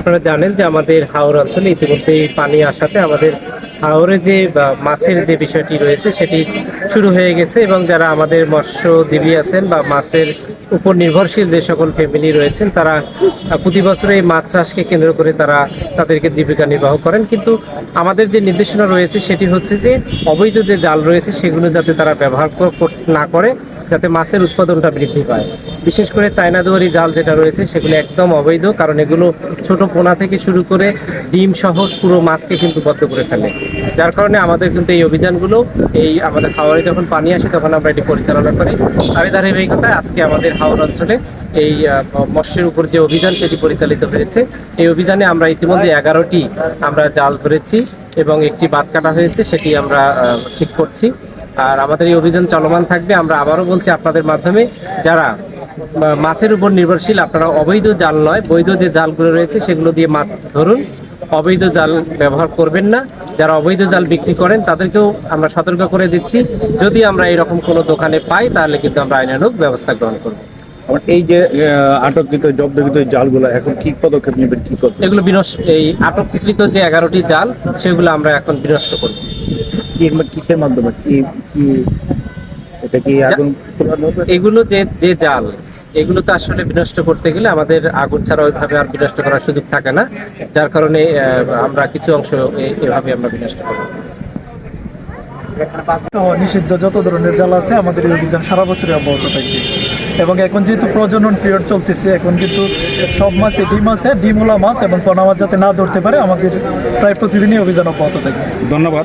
আপনারা জানেন যে আমাদের হাওর অঞ্চলে ইতিমধ্যেই পানি আসাতে আমাদের হাওরে যে মাছের যে বিষয়টি রয়েছে সেটি শুরু হয়ে গেছে, এবং যারা আমাদের মৎস্যজীবী আছেন বা মাছের উপর নির্ভরশীল যে সকল ফ্যামিলি রয়েছেন তারা প্রতি বছর এই মাছ চাষকে কেন্দ্র করে তারা তাদেরকে জীবিকা নির্বাহ করেন। কিন্তু আমাদের যে নির্দেশনা রয়েছে সেটি হচ্ছে যে অবৈধ যে জাল রয়েছে সেগুলো যাতে তারা ব্যবহার না করে, যাতে মাছের উৎপাদনটা বৃদ্ধি পায়। বিশেষ করে চায়না দুয়ারি জাল যেটা রয়েছে সেগুলো একদম অবৈধ, কারণ এগুলো ছোট পোনা থেকে শুরু করে ডিম সহ পুরো মাছকে কিন্তু বদ্ধ করে ফেলে। যার কারণে আমাদের কিন্তু এই অভিযানগুলো এই আমাদের হাওরে যখন পানি আসে তখন আমরা এটি পরিচালনা করি। তারই ধারাবাহিকতায় আজকে আমাদের হাওর অঞ্চলে এই মৎস্যের উপর যে অভিযান সেটি পরিচালিত হয়েছে। এই অভিযানে আমরা ইতিমধ্যে 11টি আমরা জাল ধরেছি এবং একটি বাদ কাটা হয়েছে, সেটি আমরা ঠিক করছি। আর আমাদের এই অভিযান চলমান থাকবে। আমরা আবারও বলছি আপনাদের মাধ্যমে, যারা মাছের উপর নির্ভরশীল আপনারা অবৈধ জাল নয়, বৈধ যে জালগুলো রয়েছে সেগুলো দিয়ে মাছ ধরুন, অবৈধ জাল ব্যবহার করবেন না। যারা অবৈধ জাল বিক্রি করেন তাদেরকেও আমরা সতর্ক করে দিচ্ছি, যদি আমরা এরকম কোনো দোকানে পাই তাহলে কিন্তু আমরা আইনানুগ ব্যবস্থা গ্রহণ করব। এই যে আটককৃত জব্দকৃত জালগুলো এখন কি পদক্ষেপ নেবেন, কি করবেন? এগুলো এই আটককৃত যে 11টি জাল সেগুলো আমরা এখন বিনষ্ট করব। কিসের মাধ্যমে এটা কি আগুন? এগুলো যে জাল এগুলো তো আসলে বিনষ্ট করতে গেলে আমাদের আগুন ছাড়া ওইভাবে আর বিনষ্ট করার সুযোগ থাকে না, যার কারণে আমরা কিছু অংশ এভাবে আমরা বিনষ্ট করব। নিষিদ্ধ যত ধরনের জাল আছে আমাদের এই অভিযান সারা বছরই অব্যাহত থাকবে। এবং এখন যেহেতু প্রজনন পিরিয়ড চলতেছে, এখন কিন্তু সব মাছে ডিমওয়ালা মাছ এবং পোনা মাছ যাতে না ধরতে পারে, আমাদের প্রায় প্রতিদিনই অভিযান অব্যাহত থাকবে। ধন্যবাদ।